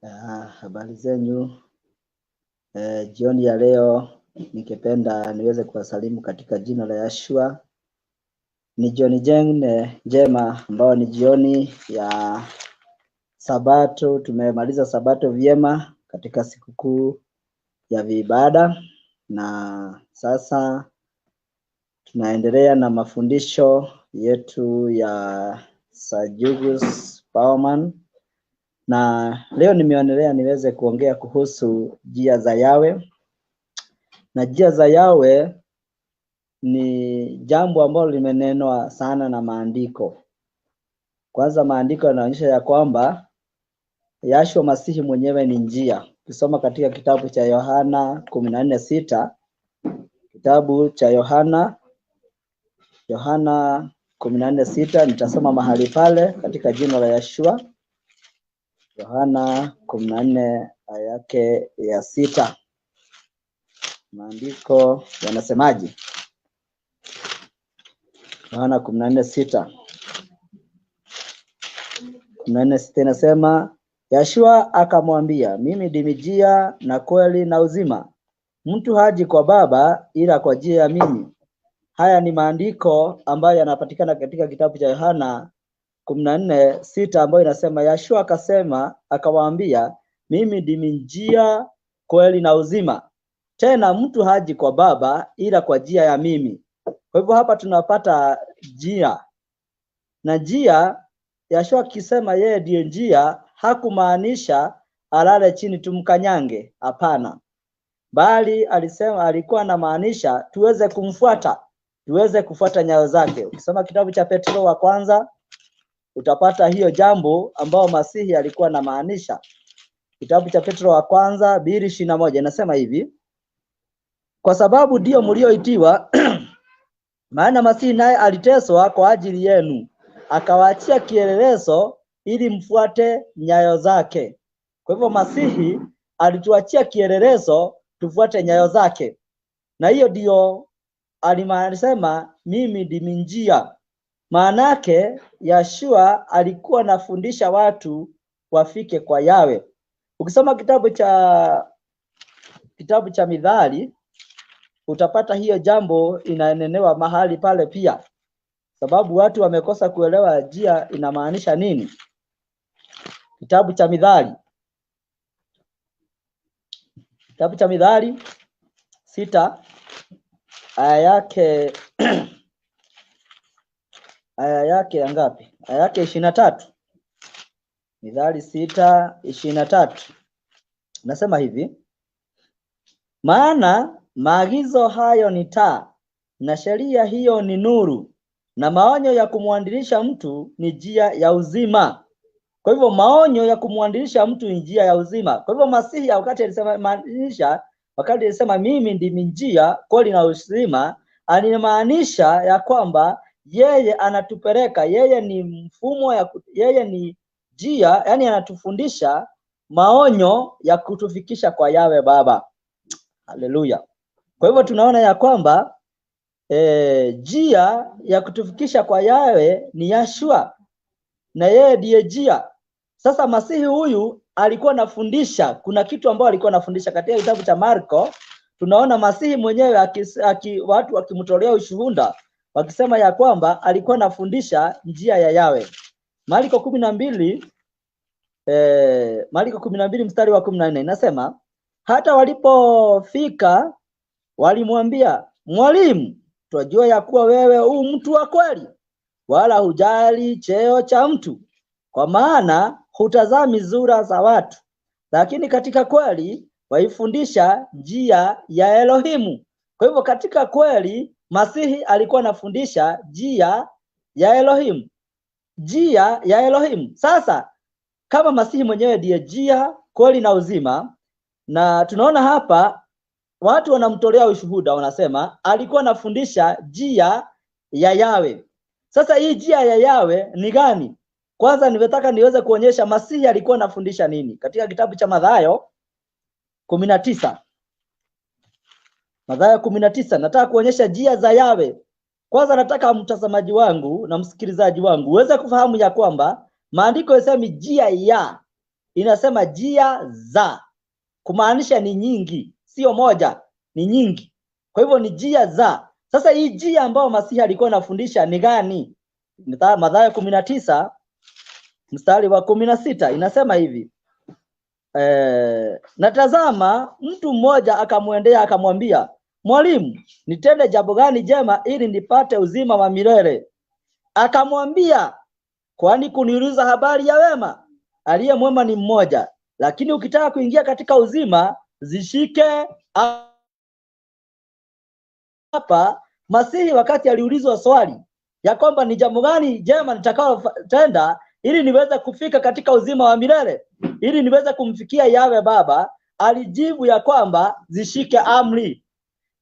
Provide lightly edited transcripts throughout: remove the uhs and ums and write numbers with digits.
Habari zenyu. Jioni ya leo nikipenda niweze kuwasalimu katika jina la Yeshua. Ni jioni njema ambao ni jioni ya Sabato. Tumemaliza Sabato vyema katika sikukuu ya vibada, na sasa tunaendelea na mafundisho yetu ya Sir Julius Bauman. Na leo nimeonelea niweze kuongea kuhusu njia za Yahweh. Na njia za Yahweh ni jambo ambalo limenenwa sana na maandiko. Kwanza maandiko yanaonyesha ya kwamba Yahshua Masihi mwenyewe ni njia. Ukisoma katika kitabu cha Yohana 14:6, kitabu cha Yohana 14:6, nitasoma mahali pale katika jina la Yeshua. Yohana 14 aya yake ya 6. Maandiko yanasemaje? Yohana 14:6. 14:6 inasema, Yeshua akamwambia, mimi ndimi njia na kweli na uzima. Mtu haji kwa Baba ila kwa njia ya mimi. Haya ni maandiko ambayo yanapatikana katika kitabu cha Yohana 14:6, ambayo inasema Yeshua akasema akawaambia, mimi ndimi njia, kweli na uzima. Tena mtu haji kwa Baba ila kwa njia ya mimi. Kwa hivyo hapa tunapata njia. Na njia, Yeshua akisema yeye ndiye njia, hakumaanisha alale chini tumkanyange, hapana. Bali alisema alikuwa anamaanisha tuweze kumfuata, tuweze kufuata nyayo zake. Ukisoma kitabu cha Petro wa kwanza utapata hiyo jambo ambao Masihi alikuwa anamaanisha. Kitabu cha Petro wa kwanza 2:21 inasema hivi, kwa sababu ndio mlioitiwa maana Masihi naye aliteswa kwa ajili yenu, akawaachia kielelezo ili mfuate nyayo zake. Kwa hivyo Masihi alituachia kielelezo tufuate nyayo zake. Na hiyo ndio alimaanisema mimi ndimi njia. Maanake Yeshua alikuwa anafundisha watu wafike kwa Yahweh. Ukisoma kitabu cha Mithali utapata hiyo jambo inanenewa mahali pale pia. Sababu watu wamekosa kuelewa njia inamaanisha nini. Kitabu cha Mithali. Kitabu cha Mithali 6 aya yake aya yake ngapi? Aya yake 23. Mithali 6:23. Nasema hivi, maana maagizo hayo ni taa, na sheria hiyo ni nuru, na maonyo ya kumwandilisha mtu ni njia ya uzima. Kwa hivyo maonyo ya kumwandilisha mtu ni njia ya uzima. Kwa hivyo Masihi wakati alisema mimi ndimi njia, kweli na uzima, alimaanisha ya kwamba yeye anatupeleka, yeye ni mfumo yeye ni njia, yani anatufundisha maonyo ya kutufikisha kwa Yahweh Baba. Haleluya. Kwa hivyo tunaona ya kwamba njia ya kutufikisha kwa Yahweh ni Yeshua, na yeye ndiye njia. Sasa Masihi huyu alikuwa anafundisha, kuna kitu ambao alikuwa anafundisha katika kitabu cha Marko. Tunaona Masihi mwenyewe watu wakimtolea ushuhuda wakisema ya kwamba alikuwa anafundisha njia ya Yahweh. Marko 12 mstari wa 14 inasema, hata walipofika walimwambia, mwalimu, twajua ya kuwa wewe mtu wa kweli, wala hujali cheo cha mtu, kwa maana hutazami sura za watu, lakini katika kweli waifundisha njia ya Elohimu. Kwa hivyo katika kweli Masihi alikuwa anafundisha njia ya Elohimu. Njia ya Elohimu. Sasa kama Masihi mwenyewe ndiye njia, kweli na uzima, na tunaona hapa watu wanamtolea ushuhuda, wanasema alikuwa anafundisha njia ya Yahweh. Sasa hii njia ya Yahweh ni gani? Kwanza nimetaka niweze kuonyesha Masihi alikuwa anafundisha nini. Katika kitabu cha Mathayo 19. Mathayo 19, nataka kuonyesha njia za Yahweh. Kwanza nataka mtazamaji wangu na msikilizaji wangu uweze kufahamu ya kwamba maandiko yasema njia ya inasema njia za, kumaanisha ni nyingi, sio moja, ni nyingi. Kwa hivyo ni njia za. Sasa hii njia ambayo Masihi alikuwa anafundisha ni gani? Mathayo 19 mstari wa 16 inasema hivi. Natazama mtu mmoja akamwendea akamwambia, mwalimu, nitende jambo gani jema ili nipate uzima wa milele? Akamwambia, kwani kuniuliza habari ya wema? Aliye mwema ni mmoja, lakini ukitaka kuingia katika uzima, zishike. Hapa Masihi wakati aliulizwa swali ya kwamba ni jambo gani jema nitakalotenda ili niweze kufika katika uzima wa milele, ili niweze kumfikia Yawe Baba, alijibu ya kwamba zishike amri.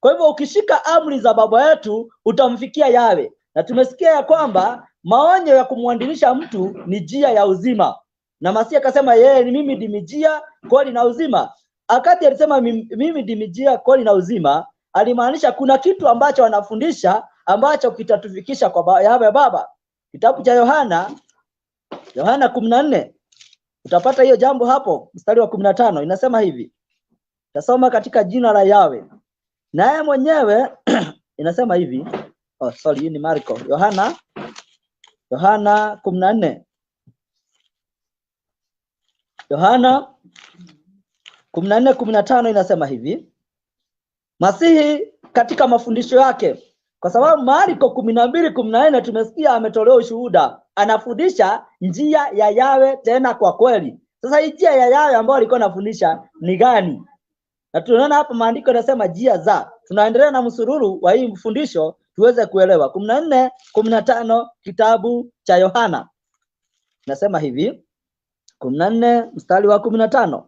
Kwa hivyo ukishika amri za Baba yetu utamfikia Yawe. Na tumesikia ya kwamba maonyo ya kumwandilisha mtu ni njia ya uzima. Na Masihi akasema yeye ni mimi ndimi njia, kweli na uzima. Akati alisema mimi ndimi njia, kweli na uzima, alimaanisha kuna kitu ambacho wanafundisha ambacho kitatufikisha kwa Yawe Baba. Kitabu cha Yohana 14 utapata hiyo jambo hapo, mstari wa 15 inasema hivi. Tasoma katika jina la Yawe. Naye mwenyewe inasema hivi. Hii ni Marko. Yohana 14. Yohana 14:15 inasema hivi. Masihi katika mafundisho yake, kwa sababu Marko 12:14 tumesikia ametolewa ushuhuda, anafundisha njia ya Yawe tena kwa kweli. Sasa hii njia ya Yawe ambayo alikuwa anafundisha ni gani? Na tunaona hapa maandiko yanasema njia za. Tunaendelea na msururu wa hii mfundisho tuweze kuelewa. 14:15 kitabu cha Yohana. Nasema hivi. 14 mstari wa 15.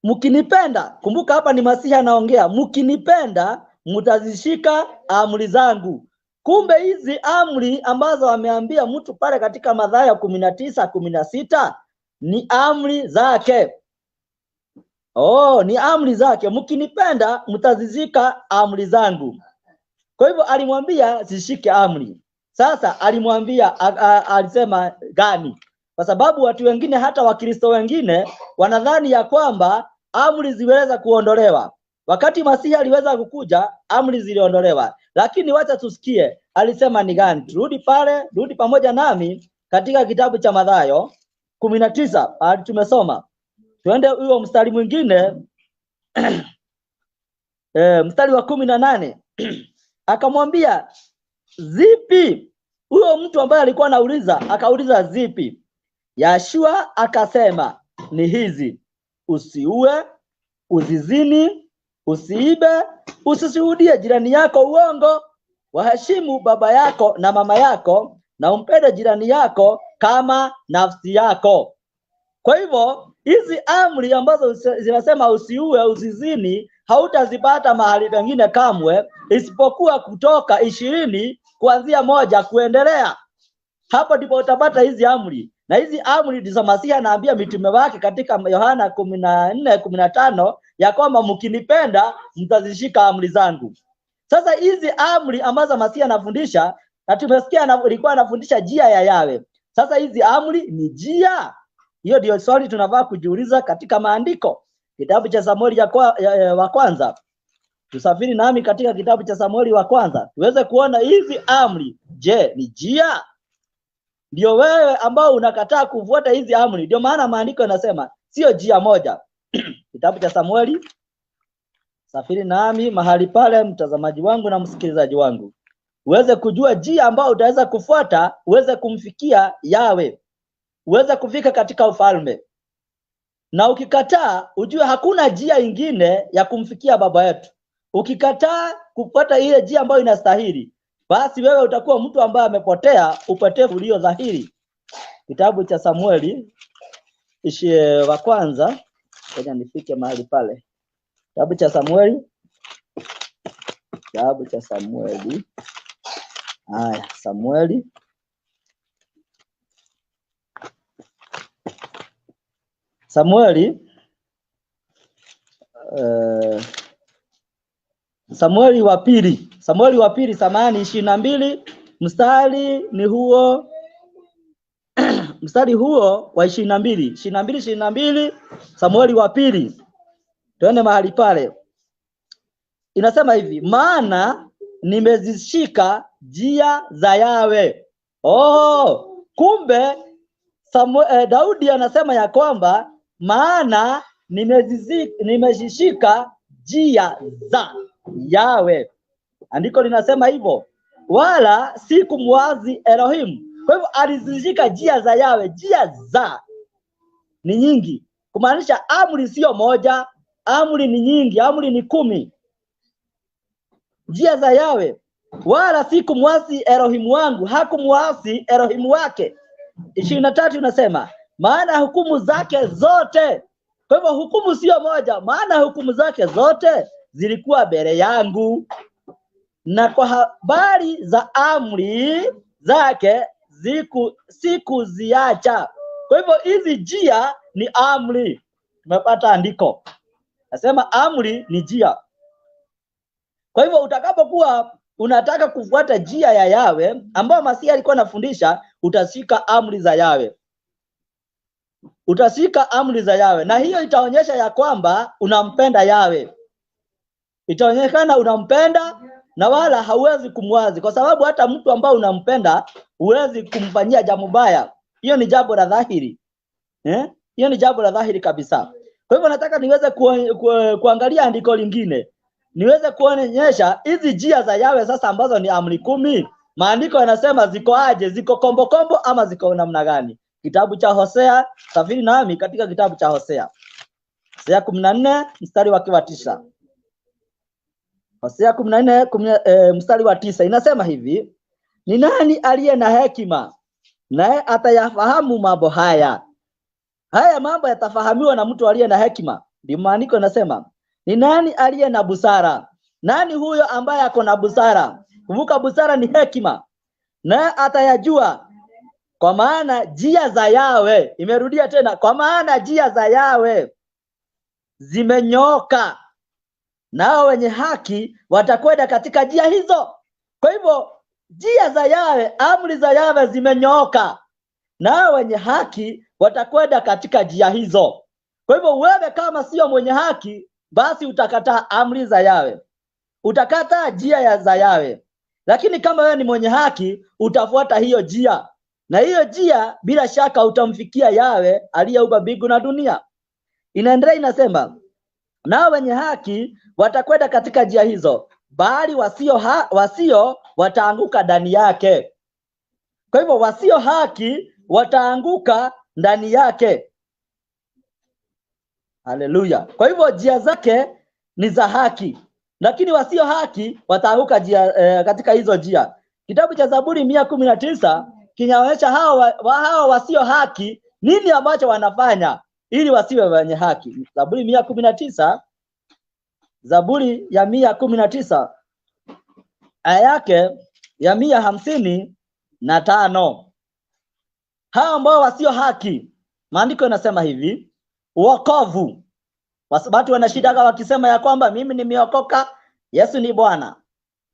Mkinipenda, kumbuka hapa ni Masihi anaongea, mkinipenda mtazishika amri zangu. Kumbe hizi amri ambazo ameambia mtu pale katika Mathayo 19:16 ni amri zake. Ni amri zake. Mkinipenda mtazishika amri zangu. Kwa hivyo alimwambia zishike amri. Sasa alimwambia alisema gani? Kwa sababu watu wengine, hata Wakristo wengine, wanadhani ya kwamba amri ziweza kuondolewa. Wakati Masihi aliweza kukuja, amri ziliondolewa. Lakini wacha tusikie alisema ni gani. Rudi pamoja nami katika kitabu cha Mathayo 19 tumesoma. Tuende huo mstari mwingine. Mstari wa 18. Akamwambia, zipi? Huyo mtu ambaye alikuwa anauliza akauliza zipi? Yashua akasema ni hizi: usiue, usizini, usiibe, usishuhudie jirani yako uongo, waheshimu baba yako na mama yako, na umpende jirani yako kama nafsi yako. Kwa hivyo hizi amri ambazo zinasema usiue, usizini, hautazipata mahali pengine kamwe isipokuwa Kutoka 20 kuanzia 1 kuendelea. Hapo ndipo utapata hizi amri. Na hizi amri ndizo Masihi anaambia mitume wake katika Yohana 14:15 ya kwamba mkinipenda mtazishika amri zangu. Sasa hizi amri ambazo Masihi anafundisha, na tumesikia alikuwa anafundisha njia ya Yawe. Sasa hizi amri ni njia. Hiyo ndio swali tunafaa kujiuliza katika maandiko. Kitabu cha Samueli wa kwanza. Tusafiri nami katika kitabu cha Samueli wa kwanza tuweze kuona hizi amri. Je, ni njia? Ndio wewe ambao unakataa kufuata hizi amri. Ndio maana maandiko yanasema sio njia moja. Kitabu cha Samueli. Safiri nami mahali pale, mtazamaji wangu na msikilizaji wangu, uweze kujua njia ambao utaweza kufuata, uweze kumfikia Yawe, uweze kufika katika ufalme. Na ukikataa, ujue hakuna njia ingine ya kumfikia baba yetu. Ukikataa kufuata ile njia ambayo inastahili, basi wewe utakuwa mtu ambaye amepotea, upotevu ulio dhahiri. Kitabu cha Samueli wa kwanza, ngoja nifike mahali pale. Kitabu cha Samueli. Samueli. Samueli wa pili. Samueli wa pili 22 mstari ni huo mstari huo wa 22 Samueli wa pili. Tuende mahali pale. Inasema hivi, maana nimezishika njia za Yawe. Kumbe Daudi anasema ya kwamba maana nimezishika njia za Yawe. Andiko linasema hivyo, wala si kumwazi Elohim. Kwa hivyo alizishika njia za Yawe. Njia za ni nyingi, kumaanisha amri sio moja, amri ni nyingi, amri ni 10. Njia za Yawe, wala si kumwasi Elohim wangu. Hakumwasi Elohim wake. 23 unasema maana hukumu zake zote. Kwa hivyo hukumu sio moja, maana hukumu zake zote zilikuwa mbele yangu, na kwa habari za amri zake sikuziacha. Kwa hivyo hizi njia ni amri. Tumepata andiko nasema amri ni njia. Kwa hivyo utakapokuwa unataka kufuata njia ya Yawe ambayo Masihi alikuwa anafundisha, utashika amri za Yawe. Utashika amri za Yawe, na hiyo itaonyesha ya kwamba unampenda Yawe. Itaonekana unampenda na wala hauwezi kumwazi, kwa sababu hata mtu ambao unampenda huwezi kumfanyia jambo baya. Hiyo ni jambo la dhahiri. Hiyo ni jambo la dhahiri kabisa. Kwa hivyo nataka niweze kuangalia andiko lingine, niweze kuonyesha hizi njia za Yawe sasa ambazo ni amri 10. Maandiko yanasema ziko aje, ziko kombo ama ziko namna gani? Kitabu cha Hosea, safiri nami katika kitabu cha Hosea. Hosea 14 mstari wa 9. Hosea 14 mstari wa 9 inasema hivi, ni nani aliye na hekima naye atayafahamu mambo haya? Haya mambo yatafahamiwa na mtu aliye na hekima. Ndio maandiko yanasema, ni nani aliye na busara? Nani huyo ambaye ako na busara? Kumbuka busara ni hekima. Naye atayajua, kwa maana njia za Yawe, imerudia tena, kwa maana njia za Yawe zimenyoka, nao wenye haki watakwenda katika njia hizo. Kwa hivyo njia za Yawe, amri za Yawe zimenyoka, nao wenye haki watakwenda katika njia hizo. Kwa hivyo wewe kama sio mwenye haki, basi utakataa amri za Yawe, utakataa njia za Yawe. Lakini kama wewe ni mwenye haki, utafuata hiyo njia, na hiyo njia bila shaka utamfikia Yawe aliyeumba mbingu na dunia. Inaendelea inasema, nao wenye haki watakwenda katika njia hizo, bali wasio wataanguka ndani yake. Kwa hivyo wasio haki wataanguka ndani yake. Haleluya. Kwa hivyo njia zake ni za haki, lakini wasio haki wataanguka katika hizo njia. Kitabu cha Zaburi 119 kinaonyesha hao wasio haki nini ambacho wanafanya ili wasiwe wenye haki. Zaburi 119, Zaburi ya 119 aya yake ya 155. Hao ambao wasio haki, maandiko yanasema hivi, wokovu. Watu wanashidaga wakisema ya kwamba mimi nimeokoka, Yesu ni Bwana,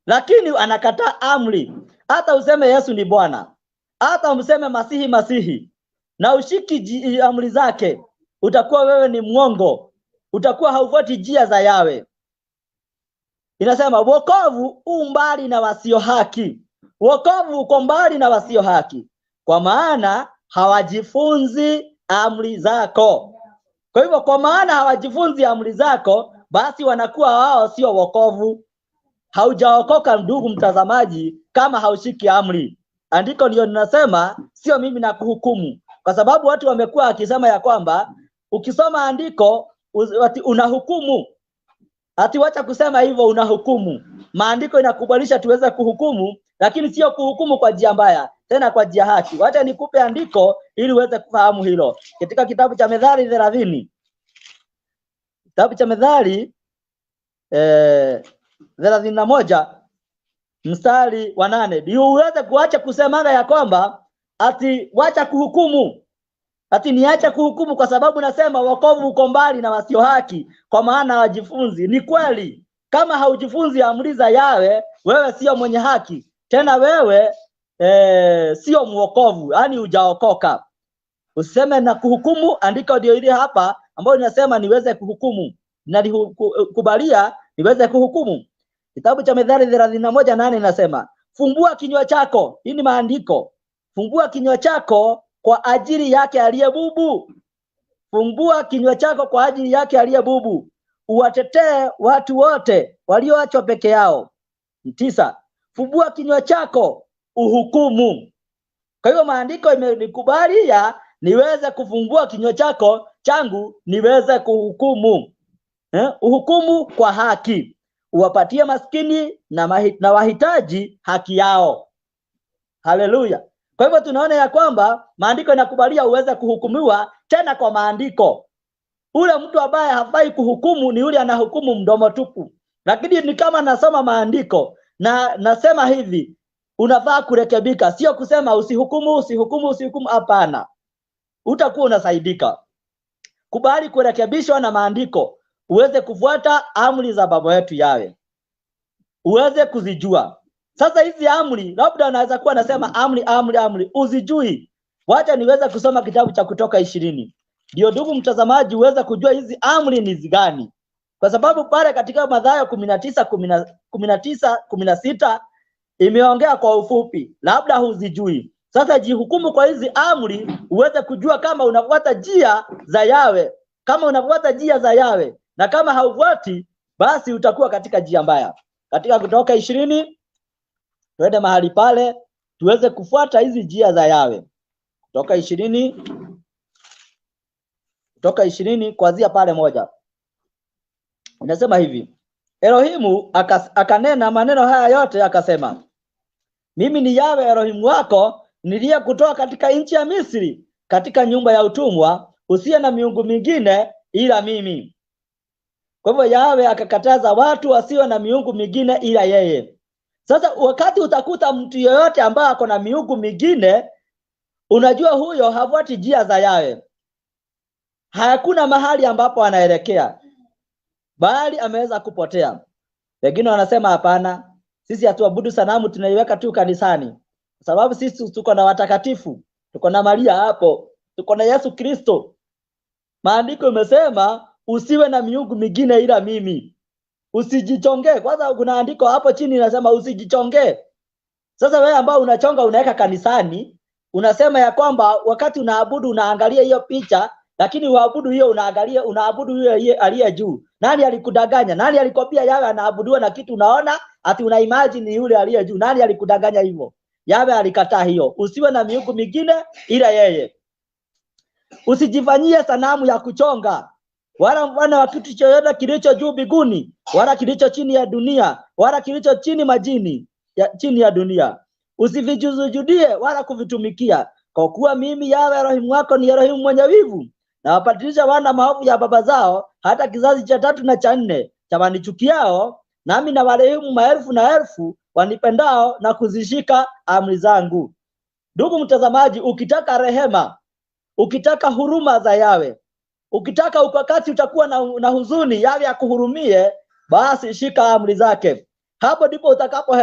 lakini anakataa amri. Hata useme Yesu ni Bwana, hata useme Masihi na ushiki amri zake, utakuwa wewe ni mwongo, utakuwa haufuati njia za Yawe. Inasema wokovu umbali na wasio haki. Wokovu uko mbali na wasio haki, kwa maana hawajifunzi amri zako. Kwa hivyo kwa maana hawajifunzi amri zako, basi wanakuwa wao sio wokovu. Haujaokoka ndugu mtazamaji kama haushiki amri. Andiko ndio linasema, sio mimi na kuhukumu. Kwa sababu watu wamekuwa akisema ya kwamba ukisoma andiko unahukumu. Wacha kusema hivyo unahukumu. Maandiko inakubalisha tuweze kuhukumu, lakini sio kuhukumu kwa njia mbaya, tena kwa njia haki. Wacha nikupe andiko ili uweze kufahamu hilo. Katika kitabu cha Methali 30. Kitabu cha Methali 31 mstari wa 8. Ndio uweze kuacha kusemanga ya kwamba ati wacha kuhukumu. Ati niacha kuhukumu kwa sababu nasema wokovu uko mbali na wasio haki, kwa maana hawajifunzi. Ni kweli, kama haujifunzi amri za Yawe, wewe sio mwenye haki, tena wewe sio mwokovu, yani hujaokoka. Usiseme na kuhukumu, andika ndio ile hapa ambayo inasema niweze kuhukumu. Nalikubalia niweze kuhukumu. Kitabu cha Methali 31:8 inasema, fumbua kinywa chako. Hii ni maandiko. Fumbua kinywa chako kwa ajili yake aliye bubu. Fumbua kinywa chako kwa ajili yake aliye bubu. Uwatetee watu wote walioachwa peke yao. 9. Fumbua kinywa chako uhukumu. Kwa hiyo maandiko imenikubalia niweze kufumbua kinywa changu niweze kuhukumu. Uhukumu kwa haki. Uwapatie maskini na wahitaji haki yao. Haleluya. Kwa hivyo tunaona ya kwamba maandiko inakubalia uweze kuhukumiwa tena kwa maandiko. Ule mtu ambaye hafai kuhukumu ni yule anahukumu mdomo tupu. Lakini ni kama nasoma maandiko na nasema hivi, unafaa kurekebika, sio kusema usihukumu, hapana. Utakuwa unasaidika. Kubali kurekebishwa na maandiko, uweze kufuata amri za Baba yetu Yawe. Uweze kuzijua. Sasa hizi amri, labda anaweza kuwa anasema amri, uzijui. Wacha niweze kusoma kitabu cha Kutoka 20. Ndio ndugu mtazamaji uweze kujua hizi amri ni gani. Kwa sababu pale katika Mathayo 19:16 imeongea kwa ufupi, labda huzijui. Sasa jihukumu kwa hizi amri uweze kujua kama unafuata njia za Yawe. Kama unafuata njia za Yawe na kama haufuati basi utakuwa katika njia mbaya. Katika Kutoka 20 tuende mahali pale tuweze kufuata hizi njia za Yawe. Kutoka 20 kuanzia pale 1. Inasema hivi, Elohimu akanena maneno haya yote akasema, mimi ni Yawe Elohimu wako niliye kutoa katika nchi ya Misri, katika nyumba ya utumwa, usiye na miungu mingine ila mimi. Kwa hivyo Yawe akakataza watu wasiwe na miungu mingine ila yeye. Sasa wakati utakuta mtu yeyote ambaye ako na miungu mingine, unajua huyo hafuati njia za Yawe. Hakuna mahali ambapo anaelekea, bali ameweza kupotea. Wengine wanasema hapana, sisi hatuabudu sanamu, tunaiweka tu kanisani. Kwa sababu sisi tuko na watakatifu, tuko na Maria hapo, tuko na Yesu Kristo. Maandiko imesema usiwe na miungu mingine ila mimi. Usijichonge. Kwanza kuna andiko hapo chini inasema usijichonge. Sasa wewe ambao unachonga unaweka kanisani, unasema ya kwamba wakati unaabudu unaangalia hiyo picha, lakini uabudu hiyo unaabudu hiyo aliye juu. Nani alikudanganya? Nani alikwambia Yawe anaabudiwa na kitu unaona ati una imagine yule aliye juu? Nani alikudanganya hivyo? Yawe alikataa hiyo. Usiwe na miungu mingine ila yeye. Usijifanyie sanamu ya kuchonga, wala mfano wa kitu chochote kilicho juu mbinguni, wala kilicho chini ya dunia, wala kilicho chini majini chini ya dunia. Usivijuzujudie wala kuvitumikia, kwa kuwa mimi Yawe Elohimu wako ni Elohimu mwenye wivu, na wapatilisha wana maovu ya baba zao hata kizazi cha 3 na cha 4 cha wanichukiao, nami na warehemu maelfu na elfu wanipendao na kuzishika amri zangu. Ndugu mtazamaji, ukitaka rehema, ukitaka huruma za Yawe, ukitaka ukakati utakuwa na huzuni Yawe akuhurumie, basi shika amri zake. Hapo ndipo utakapo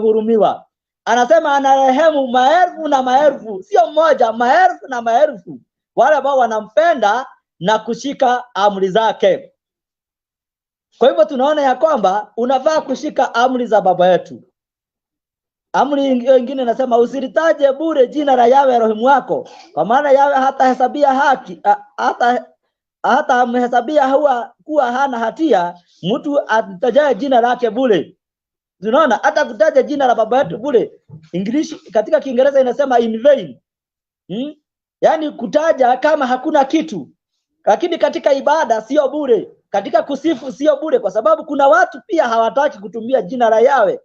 hurumiwa. Anasema anarehemu maelfu na maelfu, sio mmoja, maelfu na maelfu, wale ambao wanampenda na kushika amri zake. Kwa hivyo tunaona ya kwamba unafaa kushika amri za Baba yetu. Amri nyingine inasema usilitaje bure jina la Yawe Elohimu wako, kwa maana Yawe hatahesabia haki hata amhesabia kuwa hana hatia mtu atajaye jina lake bure. Tunaona hata kutaja jina la Baba yetu bure. Katika Kiingereza inasema in vain. Yaani kutaja kama hakuna kitu. Lakini katika ibada sio bure, katika kusifu sio bure, kwa sababu kuna watu pia hawataki kutumia jina la Yawe.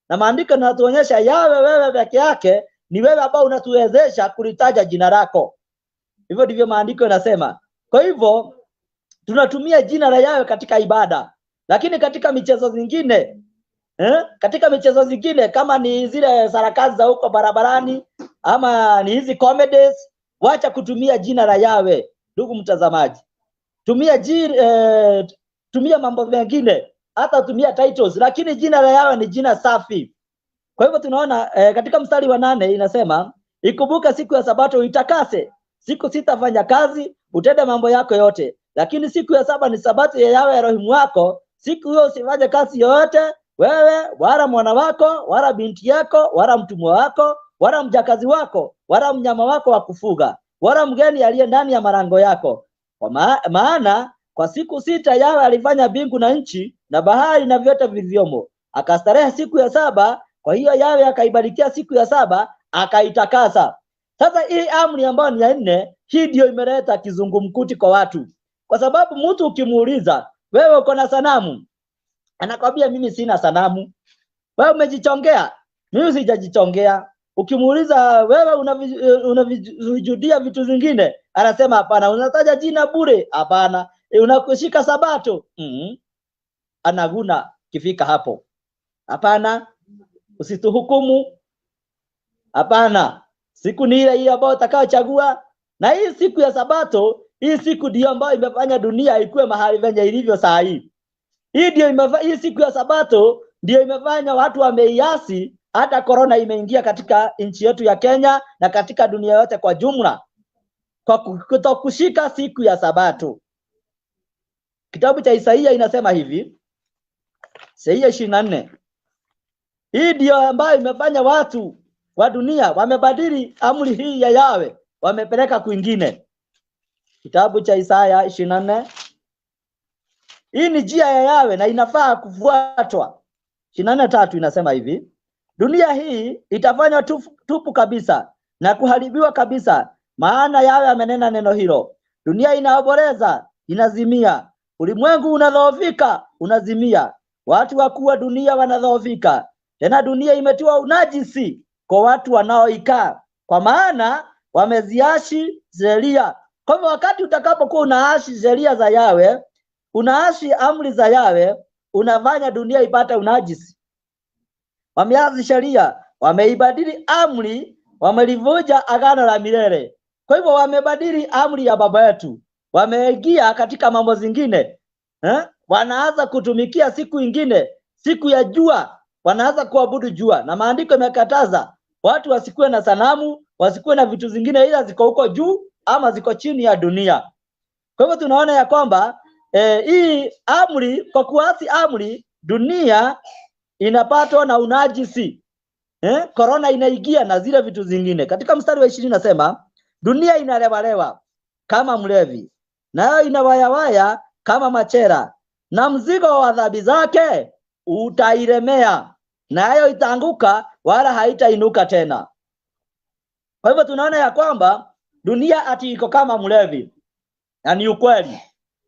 Na maandiko yanatuonyesha Yawe wewe peke yake ni wewe ambao unatuwezesha kulitaja jina lako. Hivyo ndivyo maandiko yanasema. Kwa hivyo tunatumia jina la Yawe katika ibada, lakini katika michezo zingine katika michezo zingine kama ni zile sarakazi za huko barabarani ama ni hizi comedies, wacha kutumia jina la Yawe. Ndugu mtazamaji, tumia mambo mengine, hata tumia titles, lakini jina la Yawe ni jina safi. Kwa hivyo tunaona katika mstari wa 8 inasema, ikumbuka siku ya Sabato uitakase, siku sita fanya kazi, utende mambo yako yote, lakini siku ya saba ni sabato ya Yahweh Elohim wako. Siku hiyo usifanye kazi yoyote, wewe wala mwana wako wala binti yako wala mtumwa wako wala mjakazi wako wala mnyama wako wa kufuga wala mgeni aliye ndani ya malango yako. Kwa maana kwa siku sita Yahweh alifanya mbingu na nchi na bahari na vyote vilivyomo, akastarehe siku ya saba. Kwa hiyo Yahweh akaibarikia siku ya saba akaitakasa. Sasa hii amri ambayo ni ya 4, hii ndio imeleta kizungumkuti kwa watu, kwa sababu mtu ukimuuliza wewe uko na sanamu, anakwambia mimi sina sanamu. Wewe umejichongea? Mimi sijajichongea. Ukimuuliza wewe unavijudia vitu vingine, anasema hapana. Unataja jina bure? Hapana. Unakushika sabato? Anaguna kifika hapo. Hapana, usituhukumu. Hapana, siku ni ile ambayo utakayochagua. Na hii siku ya sabato, hii siku ndio ambayo imefanya dunia ikuwe mahali venye ilivyo saa hii. Hii siku ya sabato ndio imefanya watu wameiasi, hata corona imeingia katika nchi yetu ya Kenya na katika dunia yote kwa jumla, kwa kutokushika siku ya sabato. Kitabu cha Isaia inasema hivi, Isaia 24. Hii ndio ambayo imefanya watu wa dunia wamebadili amri hii ya Yahweh, wamepeleka kwingine. Kitabu cha Isaia 24. Hii ni njia ya Yahweh na inafaa kufuatwa. 24:3 inasema hivi, dunia hii itafanywa tupu kabisa na kuharibiwa kabisa, maana Yahweh amenena neno hilo. Dunia inaomboleza, inazimia. Ulimwengu unadhoofika, unazimia. Watu wakuu wa dunia wanadhoofika. Tena dunia imetiwa unajisi kwa watu wanaoikaa, kwa maana wameziashi sheria. Kwa hivyo wakati utakapokuwa unaashi sheria za Yahweh, unaashi amri za Yahweh, unafanya dunia ipate unajisi. Wameazi sheria, wameibadili amri, wamelivunja agano la milele. Kwa hivyo wamebadili amri ya baba yetu, wameingia katika mambo zingine. Wanaanza kutumikia siku ingine, siku ya jua, wanaanza kuabudu jua. Na maandiko yamekataza watu wasikuwe na sanamu, wasikuwe na vitu zingine, ila ziko huko juu ama ziko chini ya dunia. Kwa hivyo tunaona ya kwamba hii amri, kwa kuasi amri, dunia inapatwa na unajisi. Corona inaingia na zile vitu zingine. Katika mstari wa 20 nasema, dunia inalewalewa kama mlevi, nayo inawayawaya kama machera, na mzigo wa adhabu zake utailemea, nayo itaanguka wala haitainuka tena. Kwa hivyo tunaona ya kwamba dunia ati iko kama mlevi, na ni ukweli.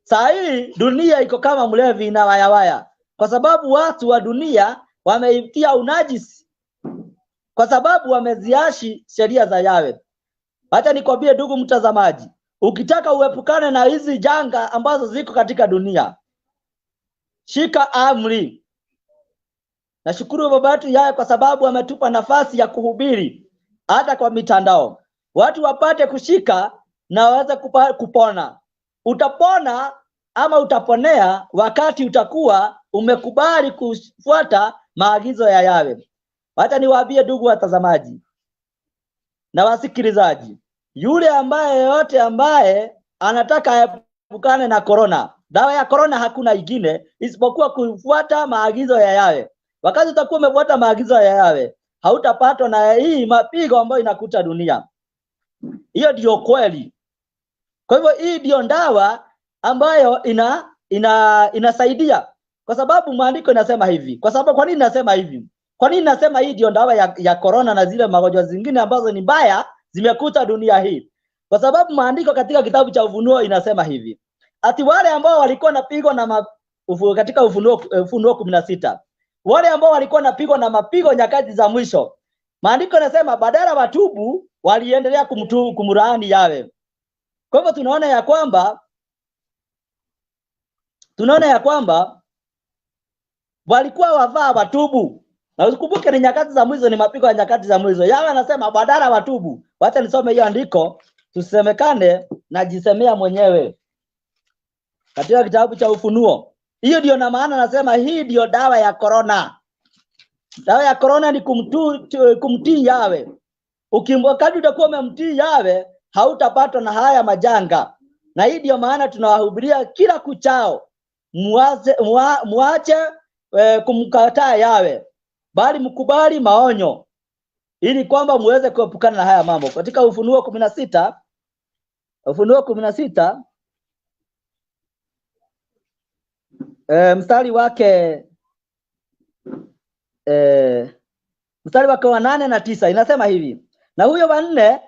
Saa hii dunia iko kama mlevi na wayawaya, kwa sababu watu wa dunia wameitia unajisi, kwa sababu wameziashi sheria za Yahweh. Acha nikwambie ndugu mtazamaji, ukitaka uepukane na hizi janga ambazo ziko katika dunia, shika amri. Nashukuru baba yetu Yahweh kwa sababu ametupa nafasi ya kuhubiri hata kwa mitandao, watu wapate kushika na waweze kupona. Utapona ama utaponea wakati utakuwa umekubali kufuata maagizo ya Yahweh. Acha niwaambie ndugu watazamaji na wasikilizaji, yule yote ambaye anataka aepukane na corona, dawa ya corona hakuna ingine isipokuwa kufuata maagizo ya Yahweh. Wakati utakuwa umefuata maagizo ya Yahweh, hautapatwa na hii mapigo ambayo inakuta dunia. Hiyo ndio kweli. Kwa hivyo hii ndio dawa ambayo inasaidia, kwa sababu maandiko inasema hivi. Kwa sababu kwa nini nasema hivi? Kwa nini nasema hii ndio dawa ya corona na zile magonjwa zingine ambazo ni mbaya zimekuta dunia hii? Kwa sababu maandiko katika kitabu cha Ufunuo inasema hivi, ati wale ambao walikuwa napigwa na katika Ufunuo 16, wale ambao walikuwa napigwa na mapigo nyakati za mwisho, maandiko yanasema badala watubu waliendelea kumlaani Yahweh. Kwa hivyo tunaona ya kwamba walikuwa wavaa watubu. Na usikumbuke ni nyakati za mwisho, ni mapigo ya nyakati za mwisho. Yahweh anasema badala watubu. Wacha nisome hiyo andiko tusemekane na jisemea mwenyewe. Katika kitabu cha Ufunuo. Hiyo ndio na maana nasema hii ndio dawa ya corona. Dawa ya corona ni kumtii Yahweh. Wakati utakuwa umemtii Yahweh, hautapatwa na haya majanga. Na hii ndio maana tunawahubiria kila kuchao, muache kumkataa Yawe, bali mkubali maonyo, ili kwamba muweze kuepukana na haya mambo. Katika Ufunuo 16, mstari wake wa 8 na 9 inasema hivi: na huyo wa 4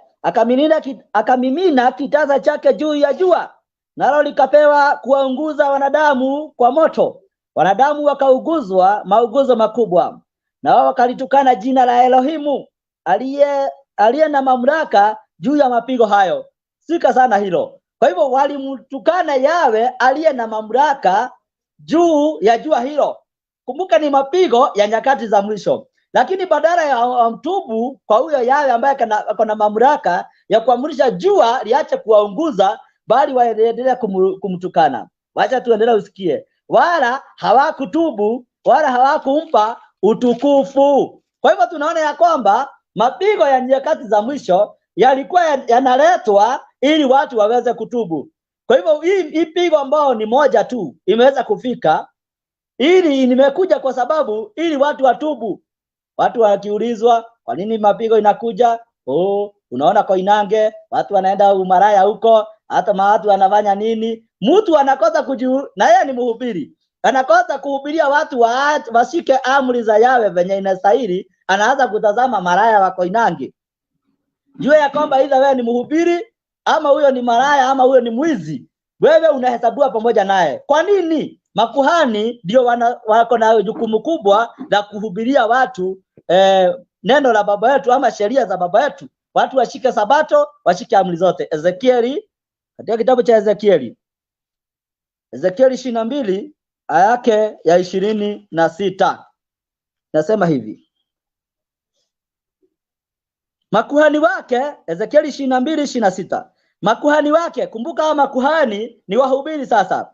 akamimina kitasa chake juu ya jua, nalo likapewa kuwaunguza wanadamu kwa moto. Wanadamu wakauguzwa mauguzo makubwa, na wao wakalitukana jina la Elohimu aliye na mamlaka juu ya mapigo hayo. Sika sana hilo. Kwa hivyo walimtukana Yawe aliye na mamlaka juu ya jua hilo. Kumbuka ni mapigo ya nyakati za mwisho. Lakini badala ya mtubu kwa huyo Yawe ambaye akona mamlaka ya kuamrisha jua liache kuwaunguza, bali waendelee kumtukana. Wacha tuendelee usikie. Wala hawakutubu, wala hawakumpa utukufu. Kwa hivyo tunaona ya kwamba mapigo ya nyakati za mwisho yalikuwa yanaletwa ili watu waweze kutubu. Kwa hivyo hii pigo ambao ni moja tu imeweza kufika, ili nimekuja kwa sababu ili watu watubu. Watu wakiulizwa kwa nini mapigo inakuja, unaona Koinange watu wanaenda umaraya huko, hata watu wanafanya nini, mtu anakosa na yeye ni mhubiri, anakosa kuhubiria watu washike amri za Yawe venye inastahili, anaanza kutazama maraya wa Koinange. Jua ya kwamba either wewe ni mhubiri, ama huyo ni maraya, ama huyo ni mwizi, wewe unahesabiwa pamoja naye. Kwa nini? Makuhani ndio wako na jukumu kubwa la kuhubiria watu neno la baba yetu ama sheria za baba yetu. Watu washike Sabato, washike amri zote. Ezekieli, katika kitabu cha Ezekieli 22 aya yake ya 26 nasema hivi: makuhani wake, Ezekieli 22:26, makuhani wake, kumbuka hawa makuhani ni wahubiri sasa.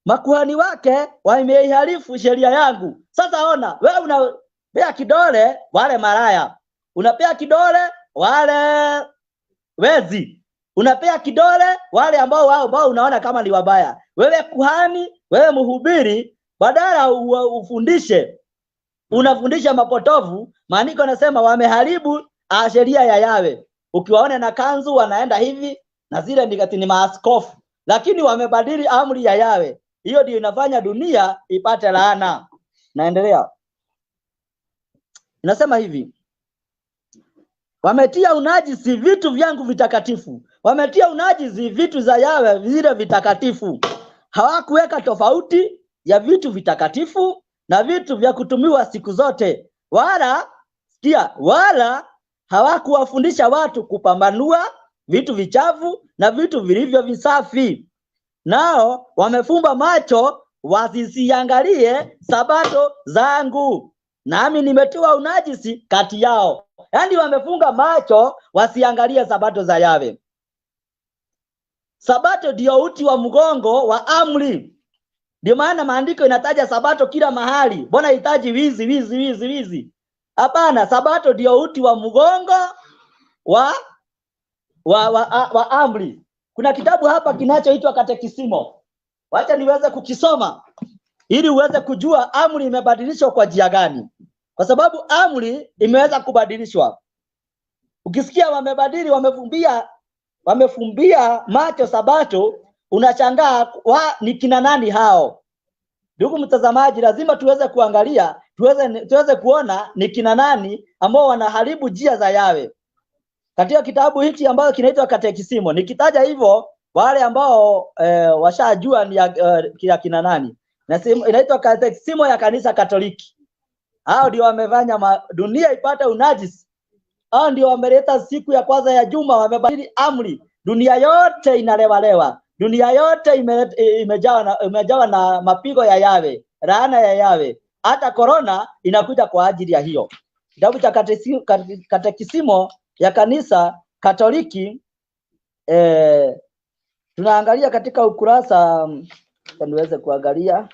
Makuhani wake wameihalifu sheria yangu. Sasa ona, wewe unapea kidole wale maraya, unapea kidole wale wezi, unapea kidole wale ambao unaona kama ni wabaya. Wewe kuhani, wewe mhubiri, badala ufundishe, unafundisha mapotovu. Maandiko yanasema wameharibu sheria ya Yawe. Ukiwaona na kanzu wanaenda hivi, na zile ni maaskofu, lakini wamebadili amri ya Yawe. Hiyo ndio inafanya dunia ipate laana. Naendelea. Inasema hivi: wametia unajisi vitu vyangu vitakatifu. Wametia unajisi vitu za Yawe vile vitakatifu. Hawakuweka tofauti ya vitu vitakatifu na vitu vya kutumiwa siku zote. Wala hawakuwafundisha watu kupambanua vitu vichafu na vitu vilivyo visafi. Nao wamefumba macho wasisiangalie Sabato zangu, nami nimetiwa unajisi kati yao. Yaani wamefunga macho wasiangalie Sabato za Yawe. Sabato ndio uti wa mgongo wa amri. Ndio maana maandiko inataja Sabato kila mahali. Mbona hitaji wizi? Hapana, Sabato ndio uti wa mgongo wa amri. Kuna kitabu hapa kinachoitwa Katekisimo. Wacha niweze kukisoma ili uweze kujua amri imebadilishwa kwa njia gani. Kwa sababu amri imeweza kubadilishwa. Ukisikia wamebadili, wamefumbia macho Sabato, unashangaa ni kina nani hao? Ndugu mtazamaji, lazima tuweze kuangalia, tuweze kuona ni kina nani ambao wanaharibu njia za Yawe. Katika kitabu hiki ambacho kinaitwa Katekisimo, nikitaja hivyo wale ambao washajua ni kina nani. Na inaitwa Katekisimo ya Kanisa Katoliki. Hao ndio wamefanya dunia ipate unajisi. Hao ndio wameleta siku ya kwanza ya juma, wamebadili amri. Dunia yote inalewalewa. Dunia yote imejawa na mapigo ya Yawe, laana ya Yawe. Hata corona inakuja kwa ajili ya hiyo. Kitabu cha Katekisimo ya Kanisa Katoliki, tunaangalia katika ukurasa, niweze kuangalia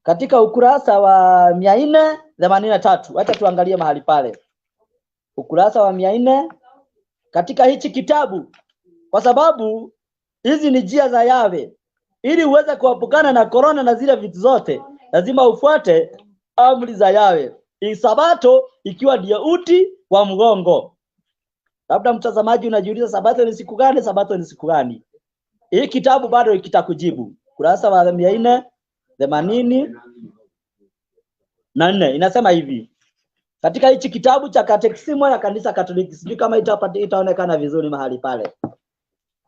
katika ukurasa wa 483. Acha tuangalie mahali pale. ukurasa wa 400 katika hichi kitabu, kwa sababu hizi ni njia za Yawe. Ili uweze kuepukana na corona na zile vitu zote, lazima ufuate amri za Yawe. Sabato ikiwa ndio uti wa mgongo. Labda mtazamaji unajiuliza, sabato ni siku gani? Sabato ni siku gani? Hii kitabu bado kitakujibu. Kurasa wa 484 inasema hivi. Katika hichi kitabu cha Katekisimu ya Kanisa Katoliki, sijui kama itaonekana vizuri mahali pale.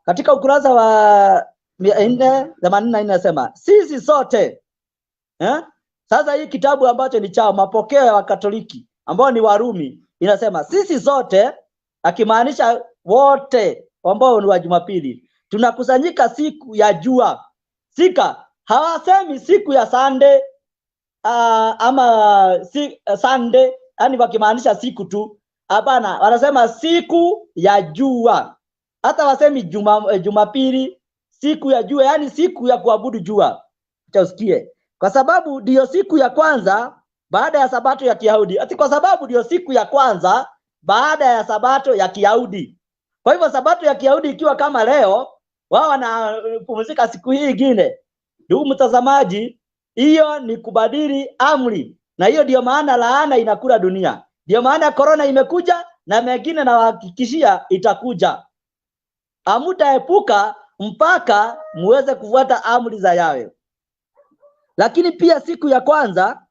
Katika ukurasa wa 484 inasema sisi sote. Sasa hii kitabu ambacho ni cha mapokeo ya Katoliki ambao ni Warumi, inasema sisi sote, akimaanisha wote ambao ni wa Jumapili, tunakusanyika siku ya jua. Hawasemi siku ya Sunday ama Sunday, yani wakimaanisha siku tu. Hapana, wanasema siku ya jua. Hata wasemi Jumapili, siku ya jua, yani siku ya kuabudu jua. Acha usikie. Kwa sababu ndio siku ya kwanza baada ya sabato ya Kiyahudi. Ati kwa sababu ndio siku ya kwanza baada ya sabato ya Kiyahudi. Kwa hivyo sabato ya Kiyahudi ikiwa kama leo, wao wanapumzika siku hii nyingine. Ndugu mtazamaji, hiyo ni kubadili amri. Na hiyo ndio maana laana inakula dunia. Ndio maana corona imekuja, na mengine na wahakikishia itakuja. Hamtaepuka mpaka muweze kufuata amri za Yawe. Lakini pia siku ya kwanza,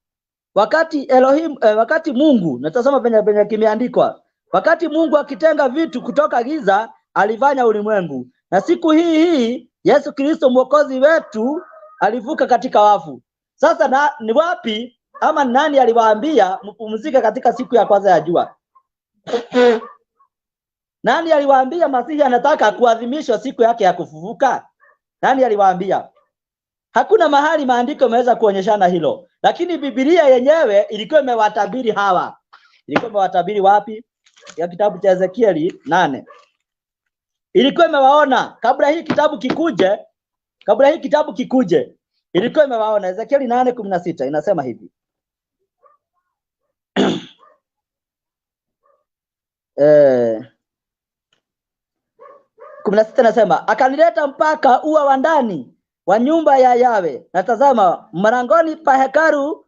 wakati Mungu, natasoma penye kimeandikwa, wakati Mungu akitenga vitu kutoka giza, alifanya ulimwengu. Na siku hii Yesu Kristo Mwokozi wetu alivuka katika wafu. Sasa ni wapi ama nani aliwaambia mpumzike katika siku ya kwanza ya jua? Nani aliwaambia Masihi anataka kuadhimishwa siku yake ya kufufuka? Nani aliwaambia? Hakuna mahali maandiko yameweza kuonyeshana hilo. Lakini Biblia yenyewe ilikuwa imewatabiri hawa. Ilikuwa imewatabiri wapi? Ya kitabu cha Ezekieli 8. Ilikuwa imewaona kabla hii kitabu kikuje. Ilikuwa imewaona. Ezekieli 8:16 inasema hivi. 16 nasema, akanileta mpaka ua wa ndani wa nyumba ya Yawe, na tazama, mlangoni pa hekalu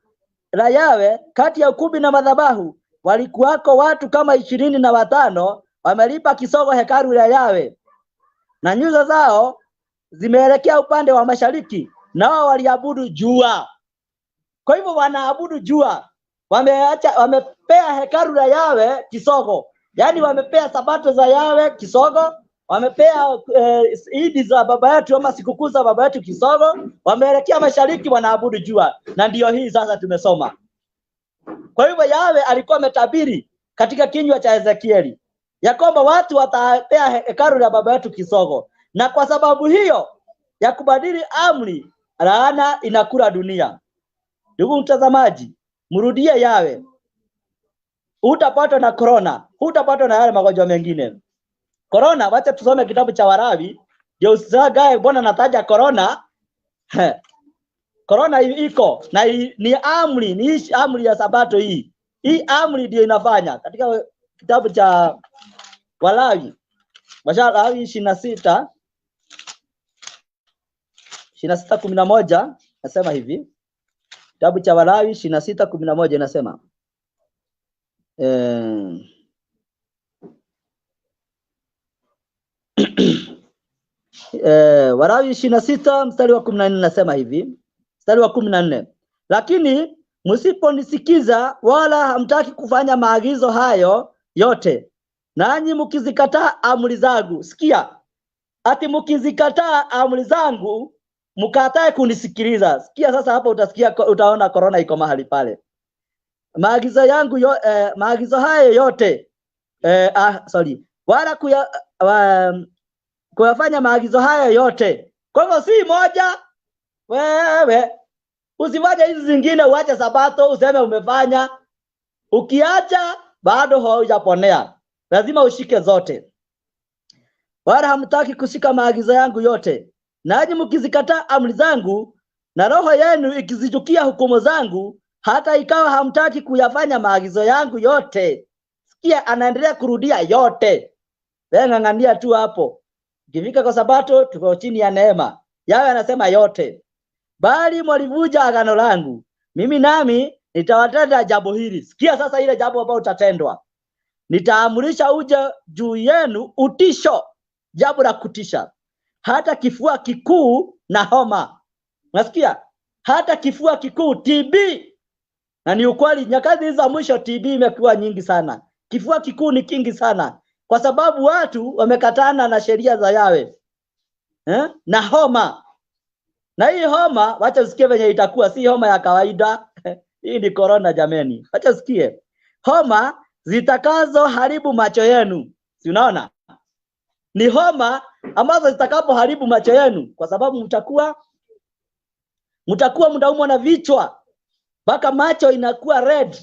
la Yawe, kati ya ukumbi na madhabahu, walikuwako watu kama 25 wamelipa kisogo hekalu la Yawe, na nyuso zao zimeelekea upande wa mashariki, nao waliabudu jua. Kwa hivyo wanaabudu jua. Wamepea hekalu la Yawe kisogo. Yaani wamepea sabato za Yawe kisogo, wamepea idi za baba yetu ama sikukuu za baba yetu kisogo, wameelekea mashariki, wanaabudu jua. Na ndio hii sasa tumesoma. Kwa hivyo Yawe alikuwa ametabiri katika kinywa cha Ezekieli ya kwamba watu watapea hekalu la baba yetu kisogo, na kwa sababu hiyo ya kubadili amri, laana inakula dunia. Ndugu mtazamaji, mrudie Yawe. Hutapatwa na corona, hutapatwa na yale magonjwa mengine. Corona, wacha tusome kitabu cha Walawi. Ndio usagae mbona nataja corona? Corona iko na ni amri, ni amri ya sabato hii. Hii amri ndio inafanya katika kitabu cha Walawi. Walawi 26:11 nasema hivi. Kitabu cha Walawi 26:11 inasema Walawi 26 mstari wa 14 nasema hivi. Mstari wa 14. Lakini msiponisikiza wala hamtaki kufanya maagizo hayo yote, nanyi mkizikataa amri zangu. Sikia. Ati mkizikataa amri zangu, mkatae kunisikiliza. Sikia sasa, hapa utaona corona iko mahali pale. Maagizo hayo yote wala kuyafanya maagizo hayo yote. Kwa hivyo si moja, wewe usifanye hizi zingine, uache sabato useme umefanya. Ukiacha bado haujaponea, lazima ushike zote. Wala hamtaki kushika maagizo yangu yote, nanyi mkizikataa amri zangu, na roho yenu ikizichukia hukumu zangu, hata ikawa hamtaki kuyafanya maagizo yangu yote. sikia anaendelea kurudia yote. Wewe ng'ang'ania tu hapo. Ukifika kwa Sabato tuko chini ya neema. Yawe anasema yote. Bali mwalivunja agano langu, mimi nami nitawatenda jambo hili. Sikia sasa ile jambo ambalo utatendwa. Nitaamurisha uje juu yenu utisho, jambo la kutisha. Hata kifua kikuu na homa. Unasikia? Hata kifua kikuu, TB. Na ni ukweli nyakati hizo za mwisho TB imekuwa nyingi sana. Kifua kikuu ni kingi sana. Kwa sababu watu wamekatana na sheria za Yawe. Na homa. Na hii homa, wacha usikie venye itakuwa, si homa ya kawaida. Hii ni corona jameni. Wacha usikie. Homa zitakazo haribu macho yenu. Si unaona? Ni homa ambazo zitakapo haribu macho yenu kwa sababu mtakuwa mnaumwa na vichwa. Mpaka macho inakuwa red.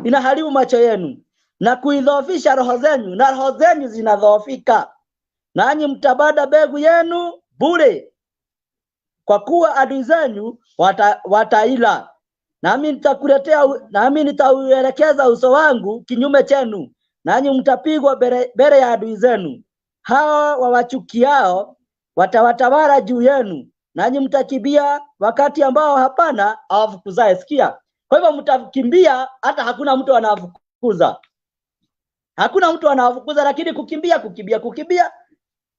Inaharibu macho yenu na kuidhoofisha roho zenu, na roho zenu zinadhoofika. Nanyi mtabada mbegu yenu bure. Kwa kuwa adui zenu wataila. Nami nitauelekeza uso wangu kinyume chenu. Nanyi mtapigwa mbele ya adui zenu. Hao wawachukiao watawatawala juu yenu. Nanyi mtakimbia wakati ambao hapana awafukuzaye. Sikia. Kwa hivyo mtakimbia hata hakuna mtu anawafukuza. Hakuna mtu anawafukuza, lakini kukimbia.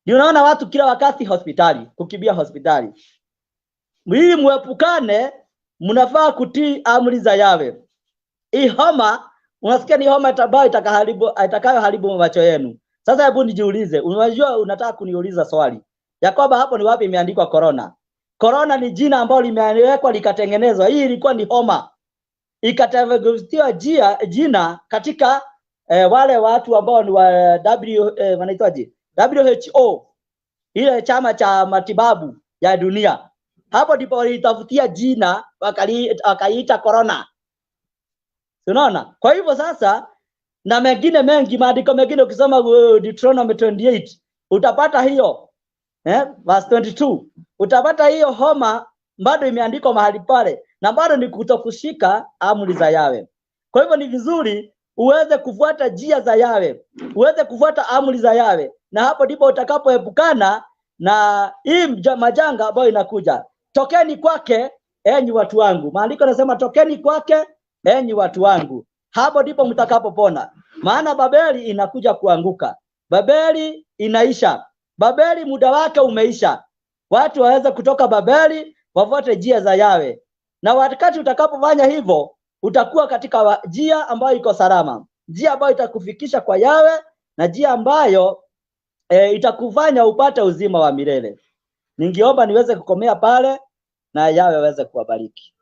Ni unaona watu kila wakati hospitali, kukimbia hospitali. Ili muepukane, mnafaa kutii amri za Yawe. Hii homa, unasikia ni homa itakayoharibu macho yenu. Sasa hebu nijiulize, unajua unataka kuniuliza swali. Yakoba hapo ni wapi imeandikwa corona? Corona ni jina ambalo limewekwa likatengenezwa. Hii ilikuwa ni homa. Ikatengenezwa jina katika wale watu ambao ni wa wanaitwaje? WHO. Ile chama cha matibabu ya dunia. Hapo ndipo walitafutia jina wakaiita corona. Unaona? Kwa hivyo sasa na mengine mengi, maandiko mengine ukisoma Deuteronomy 28 utapata hiyo verse 22 utapata hiyo homa bado imeandikwa mahali pale, na bado ni kutokushika amri za Yawe. Kwa hivyo ni vizuri uweze kufuata njia za Yawe, uweze kufuata amri za Yawe, na hapo ndipo utakapoepukana na hii majanga ambayo inakuja. Tokeni kwake enyi watu wangu. Maandiko yanasema tokeni kwake enyi watu wangu. Hapo ndipo mtakapopona. Maana Babeli inakuja kuanguka. Babeli inaisha. Babeli muda wake umeisha. Watu waweze kutoka Babeli wafuate njia za Yawe. Na wakati utakapofanya hivyo, utakuwa katika njia ambayo iko salama. Njia ambayo itakufikisha kwa Yawe, na njia ambayo itakufanya upate uzima wa milele. Ningeomba niweze kukomea pale, na Yawe aweze kuwabariki.